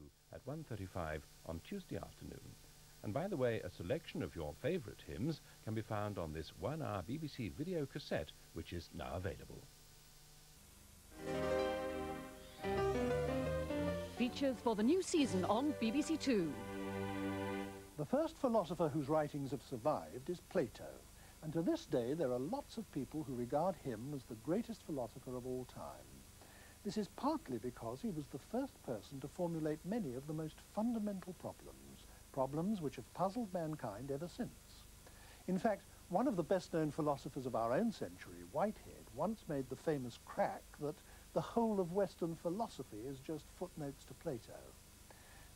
BBC2 at 1:35 on Tuesday afternoon. And by the way, a selection of your favourite hymns can be found on this 1-hour BBC video cassette, which is now available. Features for the new season on BBC2. The first philosopher whose writings have survived is Plato, and to this day there are lots of people who regard him as the greatest philosopher of all time. This is partly because he was the first person to formulate many of the most fundamental problems which have puzzled mankind ever since. In fact, one of the best-known philosophers of our own century, Whitehead, once made the famous crack that the whole of Western philosophy is just footnotes to Plato.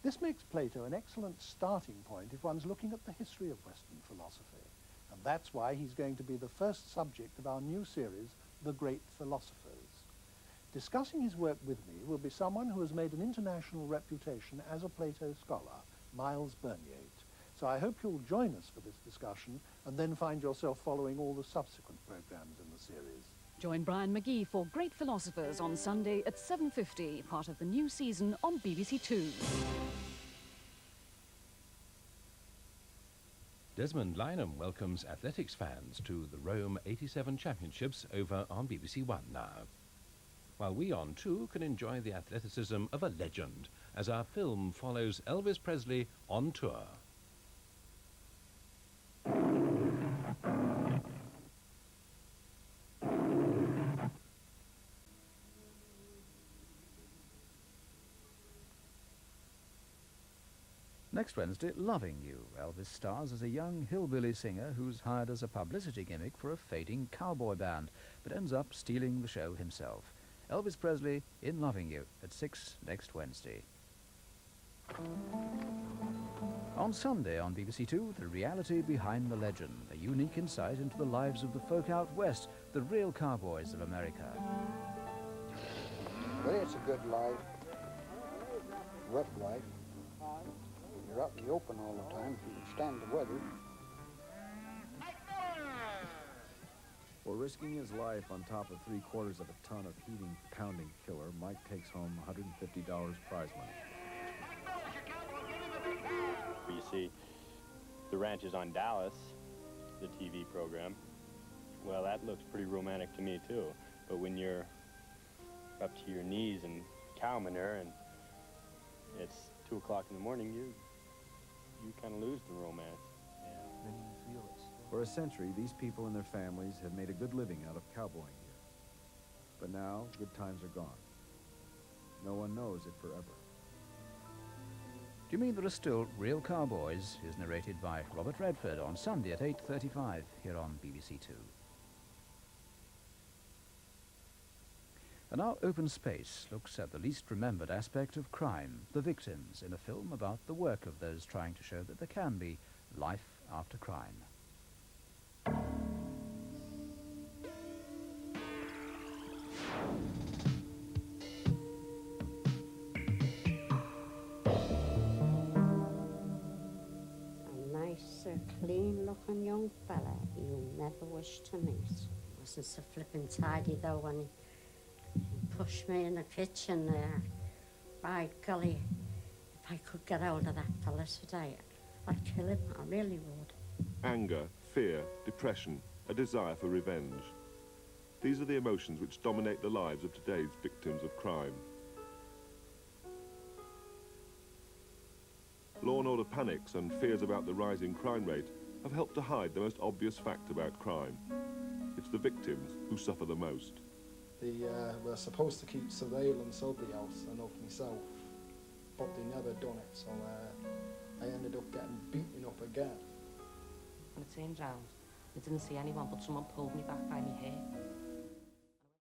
This makes Plato an excellent starting point if one's looking at the history of Western philosophy, and that's why he's going to be the first subject of our new series, The Great Philosophers. Discussing his work with me will be someone who has made an international reputation as a Plato scholar, Miles Berniate. So I hope you'll join us for this discussion and then find yourself following all the subsequent programmes in the series. Join Bryan Magee for Great Philosophers on Sunday at 7:50, part of the new season on BBC2. Desmond Lynham welcomes athletics fans to the Rome 87 Championships over on BBC One now. While we on 2 can enjoy the athleticism of a legend as our film follows Elvis Presley on tour. Next Wednesday, Loving You. Elvis stars as a young hillbilly singer who's hired as a publicity gimmick for a fading cowboy band, but ends up stealing the show himself. Elvis Presley in Loving You at 6 next Wednesday. On Sunday on BBC2, The Reality Behind the Legend, a unique insight into the lives of the folk out west, the real cowboys of America. But it's a good life, rough life. You're out in the open all the time if you can stand the weather. For risking his life on top of 3/4 of a ton of heating, pounding killer, Mike takes home $150 prize money. You see, the ranch is on Dallas, the TV program. Well, that looks pretty romantic to me, too. But when you're up to your knees in cow manure and it's 2 o'clock in the morning, you kind of lose the romance. Yeah, then you feel it. For a century, these people and their families have made a good living out of cowboying here. But now, good times are gone. No one knows it forever. Do you mean there are still real cowboys? Is narrated by Robert Redford on Sunday at 8:35 here on BBC2. And our Open Space looks at the least remembered aspect of crime, the victims, in a film about the work of those trying to show that there can be life after crime. Clean-looking young fella you never wish to meet. He wasn't so flippin' tidy though when he pushed me in the kitchen there. By golly, if I could get hold of that fella today, I'd kill him. I really would. Anger, fear, depression, a desire for revenge. These are the emotions which dominate the lives of today's victims of crime. Law and order panics and fears about the rising crime rate have helped to hide the most obvious fact about crime. It's the victims who suffer the most. They were supposed to keep surveillance of the house and of myself, but they never done it, so I ended up getting beaten up again. When I turned round, I didn't see anyone, but someone pulled me back by my hair.